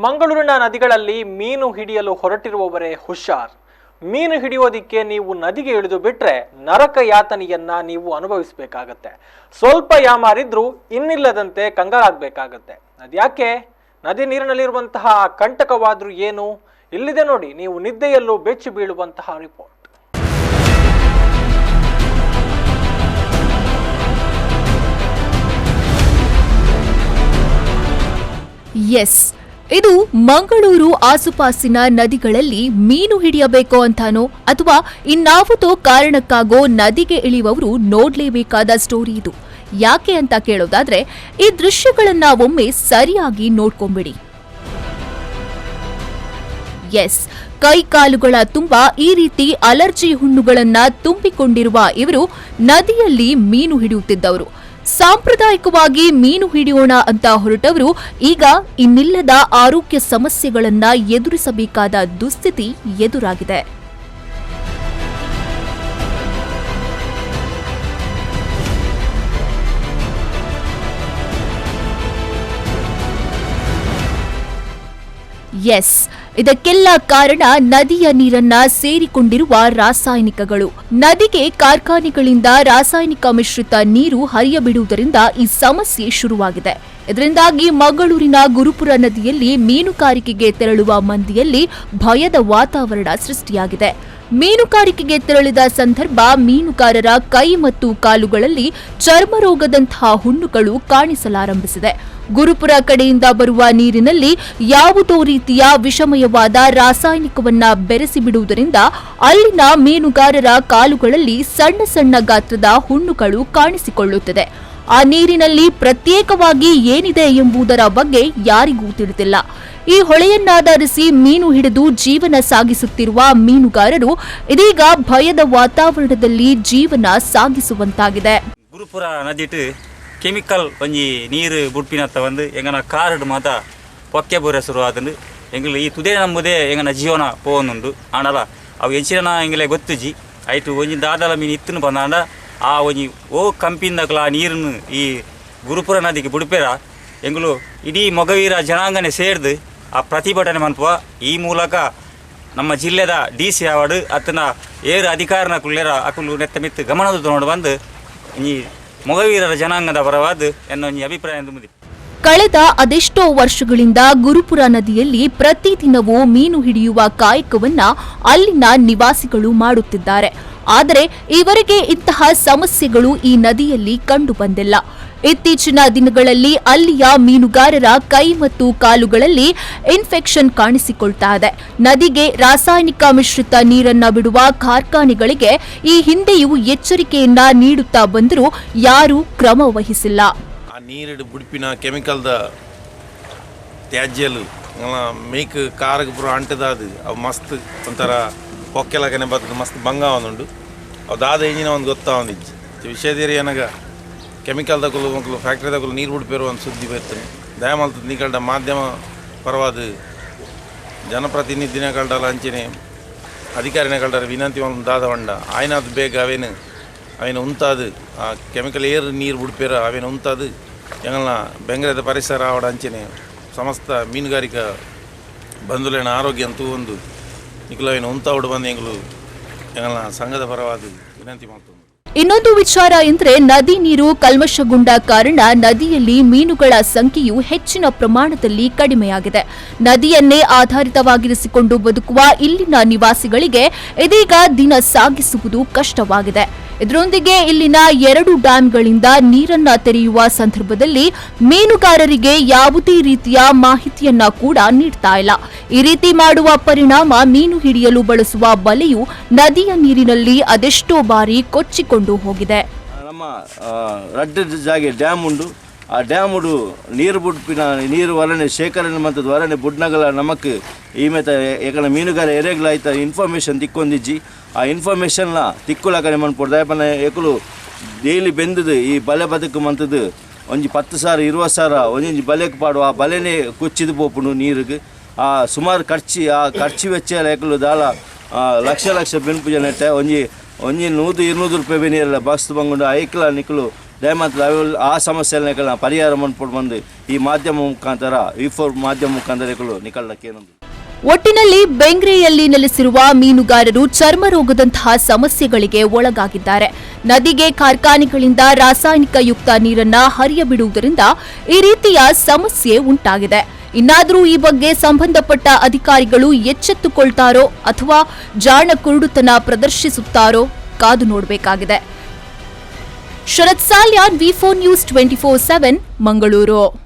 ಮಂಗಳೂರಿನ ನದಿಗಳಲ್ಲಿ ಮೀನು ಹಿಡಿಯಲು ಹೊರಟಿರುವವರೇ ಹುಷಾರ್. ಮೀನು ಹಿಡಿಯೋದಿಕ್ಕೆ ನೀವು ನದಿಗೆ ಇಳಿದು ಬಿಟ್ರೆ ನರಕ ಯಾತನೆಯನ್ನ ನೀವು ಅನುಭವಿಸಬೇಕಾಗತ್ತೆ. ಸ್ವಲ್ಪ ಯಾಮಾರಿದ್ರೂ ಇನ್ನಿಲ್ಲದಂತೆ ಕಂಗಾಲಾಗಬೇಕಾಗತ್ತೆ. ಅದ್ಯಾಕೆ? ನದಿ ನೀರಿನಲ್ಲಿರುವಂತಹ ಕಂಟಕವಾದ್ರೂ ಏನು? ಇಲ್ಲಿದೆ ನೋಡಿ, ನೀವು ನಿದ್ದೆಯಲ್ಲೂ ಬೆಚ್ಚಿ ಬೀಳುವಂತಹ ರಿಪೋರ್ಟ್. ಎಸ್, ಇದು ಮಂಗಳೂರು ಆಸುಪಾಸಿನ ನದಿಗಳಲ್ಲಿ ಮೀನು ಹಿಡಿಯಬೇಕು ಅಂತಾನೋ ಅಥವಾ ಇನ್ನಾವುದೋ ಕಾರಣಕ್ಕಾಗೋ ನದಿಗೆ ಇಳಿಯುವವರು ನೋಡ್ಲೇಬೇಕಾದ ಸ್ಟೋರಿ ಇದು. ಯಾಕೆ ಅಂತ ಕೇಳೋದಾದ್ರೆ ಈ ದೃಶ್ಯಗಳನ್ನ ಒಮ್ಮೆ ಸರಿಯಾಗಿ ನೋಡ್ಕೊಂಬಿಡಿ. ಎಸ್, ಕೈ ಕಾಲುಗಳ ತುಂಬಾ ಈ ರೀತಿ ಅಲರ್ಜಿ ಹುಣ್ಣುಗಳನ್ನ ತುಂಬಿಕೊಂಡಿರುವ ಇವರು ನದಿಯಲ್ಲಿ ಮೀನು ಹಿಡಿಯುತ್ತಿದ್ದವರು. ಸಾಂಪ್ರದಾಯಿಕವಾಗಿ ಮೀನು ಹಿಡಿಯೋಣ ಅಂತ ಹೊರಟವರು ಈಗ ಇನ್ನಿಲ್ಲದ ಆರೋಗ್ಯ ಸಮಸ್ಯೆಗಳನ್ನ ಎದುರಿಸಬೇಕಾದ ದುಸ್ಥಿತಿ ಎದುರಾಗಿದೆ. ಎಸ್, ಇದಕ್ಕೆಲ್ಲ ಕಾರಣ ನದಿಯ ನೀರನ್ನ ಸೇರಿಕೊಂಡಿರುವ ರಾಸಾಯನಿಕಗಳು. ನದಿಗೆ ಕಾರ್ಖಾನೆಗಳಿಂದ ರಾಸಾಯನಿಕ ಮಿಶ್ರಿತ ನೀರು ಹರಿಯಬಿಡುವುದರಿಂದ ಈ ಸಮಸ್ಯೆ ಶುರುವಾಗಿದೆ. ಇದರಿಂದಾಗಿ ಮಂಗಳೂರಿನ ಗುರುಪುರ ನದಿಯಲ್ಲಿ ಮೀನುಗಾರಿಕೆಗೆ ತೆರಳುವ ಮಂದಿಯಲ್ಲಿ ಭಯದ ವಾತಾವರಣ ಸೃಷ್ಟಿಯಾಗಿದೆ. ಮೀನುಗಾರಿಕೆಗೆ ತೆರಳಿದ ಸಂದರ್ಭ ಮೀನುಗಾರರ ಕೈ ಮತ್ತು ಕಾಲುಗಳಲ್ಲಿ ಚರ್ಮರೋಗದಂತಹ ಹುಣ್ಣುಗಳು ಕಾಣಿಸಲಾರಂಭಿಸಿದೆ. ಗುರುಪುರ ಕಡೆಯಿಂದ ಬರುವ ನೀರಿನಲ್ಲಿ ಯಾವುದೋ ರೀತಿಯ ವಿಷಮಯವಾದ ರಾಸಾಯನಿಕವನ್ನ ಬೆರೆಸಿಬಿಡುವುದರಿಂದ ಅಲ್ಲಿನ ಮೀನುಗಾರರ ಕಾಲುಗಳಲ್ಲಿ ಸಣ್ಣ ಸಣ್ಣ ಗಾತ್ರದ ಹುಣ್ಣುಗಳು ಕಾಣಿಸಿಕೊಳ್ಳುತ್ತದೆ. ಆ ನೀರಿನಲ್ಲಿ ಪ್ರತ್ಯೇಕವಾಗಿ ಏನಿದೆ ಎಂಬುದರ ಬಗ್ಗೆ ಯಾರಿಗೂ ತಿಳಿದಿಲ್ಲ. ಈ ಹೊಳೆಯನ್ನಾಧರಿಸಿ ಮೀನು ಹಿಡಿದು ಜೀವನ ಸಾಗಿಸುತ್ತಿರುವ ಮೀನುಗಾರರು ಇದೀಗ ಭಯದ ವಾತಾವರಣದಲ್ಲಿ ಜೀವನ ಸಾಗಿಸುವಂತಾಗಿದೆ. ಗುರುಪುರ ನದಿಟ್ಟು ಕೆಮಿಕಲ್ ಒಂಜಿ ನೀರು ಬುಡ್ಪಿನತ್ತ ಬಂದು ಎಂಗನ ಕಾರ್ಡ್ ಮಾತ ಪೊಕ್ಕೆ ಬೂರ ಶುರುವಾದಂಡು ಎಂಗ್ಲು ಈ ತುದೇ ನಂಬುದೇ ಎಂಗನ ಜೀವನ ಪೋವನುಂಡು ಆನಲ ಅವು ಎಂಚಿನ ಎಂಗ್ಲೆ ಗೊತ್ತುಜಿ ಆಯ್ತು ಒಂಜಿ ದಾದಲ ಮೀನು ಇತ್ತನು ಬಂದಾಂಡ ಆ ಒಂಜಿ ಓ ಕಂಪಿಂದಕ್ಲ ಆ ನೀರನ್ನು ಈ ಗುರುಪುರ ನದಿಗೆ ಬುಡ್ಪೇರ ಎಂಗ್ಲು ಇಡೀ ಮೊಗವೀರ ಜನಾಂಗನೆ ಸೇರ್ದು ಆ ಪ್ರತಿಭಟನೆ ಮಂತ್ವ ಈ ಮೂಲಕ ನಮ್ಮ ಜಿಲ್ಲೆದ DC ಅವಾರ್ಡ್ ಅತನ ಏರು ಅಧಿಕಾರನ ಕುಳ್ಳೇರ ಅಕುಲು ನೆತ್ತ ಮಿತ್ತು ಗಮನದ ನೋಡಿ ಬಂದು ಈ ಮೊಗವೀರರ ಜನಾಂಗದ ಪರವಾದ ಎನ್ನೊಂದು ಅಭಿಪ್ರಾಯ ಮುದಿ. ಕಳೆದ ಅದೆಷ್ಟೋ ವರ್ಷಗಳಿಂದ ಗುರುಪುರ ನದಿಯಲ್ಲಿ ಪ್ರತಿದಿನವೂ ಮೀನು ಹಿಡಿಯುವ ಕಾಯಕವನ್ನ ಅಲ್ಲಿನ ನಿವಾಸಿಗಳು ಮಾಡುತ್ತಿದ್ದಾರೆ. ಆದರೆ ಈವರೆಗೆ ಇಂತಹ ಸಮಸ್ಯೆಗಳು ಈ ನದಿಯಲ್ಲಿ ಕಂಡು ಬಂದಿಲ್ಲ. ಇತ್ತೀಚಿನ ದಿನಗಳಲ್ಲಿ ಅಲ್ಲಿಯ ಮೀನುಗಾರರ ಕೈ ಮತ್ತು ಕಾಲುಗಳಲ್ಲಿ ಇನ್ಫೆಕ್ಷನ್ ಕಾಣಿಸಿಕೊಳ್ತಾ ಇದೆ. ನದಿಗೆ ರಾಸಾಯನಿಕ ಮಿಶ್ರಿತ ನೀರನ್ನ ಬಿಡುವ ಕಾರ್ಖಾನೆಗಳಿಗೆ ಈ ಹಿಂದೆಯೂ ಎಚ್ಚರಿಕೆಯನ್ನ ನೀಡುತ್ತಾ ಬಂದರೂ ಯಾರೂ ಕ್ರಮ ವಹಿಸಿಲ್ಲ. ಆ ನೀರು ಬುಡ್ಪಿನ ಕೆಮಿಕಲ್ದ ತ್ಯಾಜ್ಯಲು ಮೇಕ್ ಕಾರಗೆ ಪೂರ ಅಂಟದಾದು ಅವು ಮಸ್ತ್ ಒಂಥರ ಪೊಕ್ಕೆಲಗನೆ ಬರ್ತದೆ, ಮಸ್ತ್ ಬಂಗ ಒಂದುಂಡು ಅವು ದಾದ ಇಂಜಿನ ಒಂದು ಗೊತ್ತಾ ಒಂದಿಜ್ಜು ವಿಷಯದೇರಿ ಏನಾಗ ಕೆಮಿಕಲ್ ತಗೊಳ್ಳು ಮಕ್ಕಳು ಫ್ಯಾಕ್ಟ್ರಿ ತಗೊಳ್ಳು ನೀರು ಬಿಡ್ಪೇರು ಒಂದು ಸುದ್ದಿ ಬರ್ತದೆ. ದಯಮಾಲ್ತದ ನೀಕಲ್ಡ ಮಾಧ್ಯಮ ಪರವಾದ ಜನಪ್ರತಿನಿಧಿನ ಕಲ್ಡಲ್ಲ ಅಂಚನೆ ಅಧಿಕಾರಿನ ಕಲ್ಡರ ವಿನಂತಿ ಒಂದು ದಾದ ಹೊಂಡ ಆಯ್ನಾದ ಬೇಗ ಅವೇನು ಉಂತಾದು ಆ ಕೆಮಿಕಲ್ ಏರು ನೀರು ಬಿಡ್ಪೇರ ಅವೇನು ಉಂತಾದು ಎಂಗಲ್ನ ಬೆಂಗ್ರದ ಪರಿಸರ ಆವಡ ಅಂಚನೆ ಸಮಸ್ತ ಮೀನುಗಾರಿಕಾ ಬಂಧುಲೇನ ಆರೋಗ್ಯ ಅಂತೂ ಒಂದು ನಿಖಲು ಅವೇನು ಉಂತಾವಡು ಬಂದು ಎಂಗಲ್ನ ಸಂಘದ ಪರವಾದ ವಿನಂತಿ ಮಾಡ್ತು. ಇನ್ನೊಂದು ವಿಚಾರ ಎಂದರೆ ನದಿ ನೀರು ಕಲ್ಮಶಗೊಂಡ ಕಾರಣ ನದಿಯಲ್ಲಿ ಮೀನುಗಳ ಸಂಖ್ಯೆಯು ಹೆಚ್ಚಿನ ಪ್ರಮಾಣದಲ್ಲಿ ಕಡಿಮೆಯಾಗಿದೆ. ನದಿಯನ್ನೇ ಆಧಾರಿತವಾಗಿರಿಸಿಕೊಂಡು ಬದುಕುವ ಇಲ್ಲಿನ ನಿವಾಸಿಗಳಿಗೆ ಇದೀಗ ದಿನ ಸಾಗಿಸುವುದು ಕಷ್ಟವಾಗಿದೆ. ಇದರೊಂದಿಗೆ ಇಲ್ಲಿನ 2 ಡ್ಯಾಂಗಳಿಂದ ನೀರನ್ನ ತೆರೆಯುವ ಸಂದರ್ಭದಲ್ಲಿ ಮೀನುಗಾರರಿಗೆ ಯಾವುದೇ ರೀತಿಯ ಮಾಹಿತಿಯನ್ನ ಕೂಡ ನೀಡ್ತಾ ಇಲ್ಲ. ಈ ರೀತಿ ಮಾಡುವ ಪರಿಣಾಮ ಮೀನು ಹಿಡಿಯಲು ಬಳಸುವ ಬಲೆಯು ನದಿಯ ನೀರಿನಲ್ಲಿ ಅದೆಷ್ಟೋ ಬಾರಿ ಕೊಚ್ಚಿಕೊಂಡು ಹೋಗಿದೆ. ನಮ್ಮ ರಡ್ಡ ಜಾಗೆ ಡ್ಯಾಮ್ ಉಂಡು. ಆ ಡ್ಯಾಮ್ ಉಡು ನೀರು ಬುಡ್ಪಿನ ನೀರು ವಲನೆ ಶೇಖರಣೆ ಮಂತದ ವಲನೆ ಬುಡ್ನಗಲ ನಮಕ್ ಈ ಮೇತ ಏಕನ ಮೀನುಗಾರ ಎರೆಗ್ಲಾಯ್ತ ಇನ್ಫಾರ್ಮೇಷನ್ ತಿಕ್ಕೊಂದಿಜ್ಜಿ ಆ ಇನ್ಫಾರ್ಮೇಷನ್ನ ತಿಕ್ಕುಲಕನೆ ಮನ್ಪೊಡು ದಯಪನ ಏಕಲು ಡೈಲಿ ಬೆಂದದು ಈ ಬಲೆ ಬದುಕು ಮಂತದ್ದು ಒಂಜಿ 10,000 20,000 ಒಂಜಿ ಬಲೆಗೆ ಪಾಡು ಆ ಬಲೆನೇ ಕುಚ್ಚಿದು ಪೋಪುಂಡು ನೀರಿಗೆ ಆ ಸುಮಾರು ಖರ್ಚು ವೆಚ್ಚ ಏಕಲು ದಾಲ ಲಕ್ಷ ಬೆನ್ಪುಜ ನೆಟ್ಟೆ ಒಂಜಿ 100-200 ರೂಪಾಯಿ ಬೆನಿಯಲ್ಲ ಬಸ್ತು ಬಂಗುಂಡು ಐಕ್ಲ ನಿಕ್ಕಲು ದಯಮಾಡಿ ಆ ಸಮಸ್ಯೆಗಳನ್ನ ಪರಿಹಾರ ಮಾಡ್ಕೊಂಡು ಬಂದು ಈ ಮಾಧ್ಯಮ ಮುಖಾಂತರ ಮಾಧ್ಯಮ ಮುಖಾಂತರ ನಿಕಲ್ನಕ್ಕೇನೊಂದು. ಒಟ್ಟಿನಲ್ಲಿ ಬೆಂಗ್ರೆಯಲ್ಲಿ ನೆಲೆಸಿರುವ ಮೀನುಗಾರರು ಚರ್ಮ ರೋಗದಂತಹ ಸಮಸ್ಯೆಗಳಿಗೆ ಒಳಗಾಗಿದ್ದಾರೆ. ನದಿಗೆ ಕಾರ್ಖಾನೆಗಳಿಂದ ರಾಸಾಯನಿಕ ಯುಕ್ತ ನೀರನ್ನ ಹರಿಯಬಿಡುವುದರಿಂದ ಈ ರೀತಿಯ ಸಮಸ್ಯೆ ಉಂಟಾಗಿದೆ. ಇನ್ನಾದರೂ ಈ ಬಗ್ಗೆ ಸಂಬಂಧಪಟ್ಟ ಅಧಿಕಾರಿಗಳು ಎಚ್ಚೆತ್ತುಕೊಳ್ತಾರೋ ಅಥವಾ ಜಾಣ ಕುರುಡುತನ ಪ್ರದರ್ಶಿಸುತ್ತಾರೋ ಕಾದು ನೋಡಬೇಕಾಗಿದೆ. ಶರತ್ ಸಾಲ್ಯಾನ್, V4 News 24/7 ಮಂಗಳೂರು.